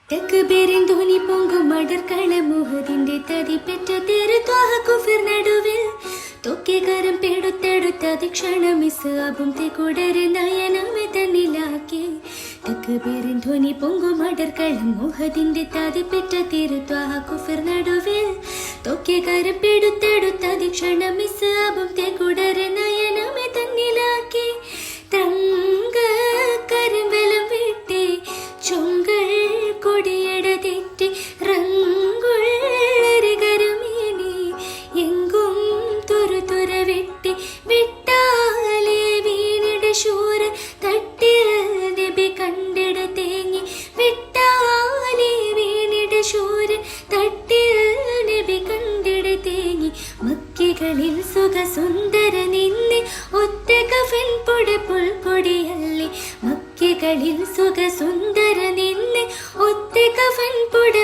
തക്ബീറിൻ ധ്വനി പൊങ്കും മടർക്കള മുഹദിന്റെ തതി പെറ്റ തിരുത്വാഹ കുഫിർ നടുവിൽ തൊക്കികരം പെടുത്തെടുത്തതി ക്ഷണം ഇസ്ആബും തികുടരെ നയനമെ തന്നിലാക്കി തക്ബീറിൻ ധ്വനി പൊങ്കും മടർക്കള മുഹദിന്റെ തതി പെറ്റ തിരുത്വാഹ കുഫിർ നടുവിൽ തൊക്കികരം പെടുത്തെടുത്തതി ക്ഷണം ഇസ്ആബും തികുടരെ നയനമെ തന്നിലാക്കി തങ്ക കരിമ്പലം വിട്ടി ചൊങ്കൾ കൊടിയട തെറ്റി റങ്കുള്ളരികരമേനി എങ്കും തുറ വെട്ടി വിട്ടാലേ വീണിട ശൂര തട്ടിൽ നബി കണ്ടിട തേങ്ങി വിട്ടാലേ വീണിട ശൂര തട്ടിൽ നബി കണ്ടിട തേങ്ങി മക്കികളിൽ സുഖ സുന്ദര നിന്നെ ഒറ്റ കഫൻ പൊട പുൽക്കൊടിയല്ലേ മക്കികളിൽ സുഖ സുന്ദര നിന്നെ ഒറ്റ കഫൻ പൊട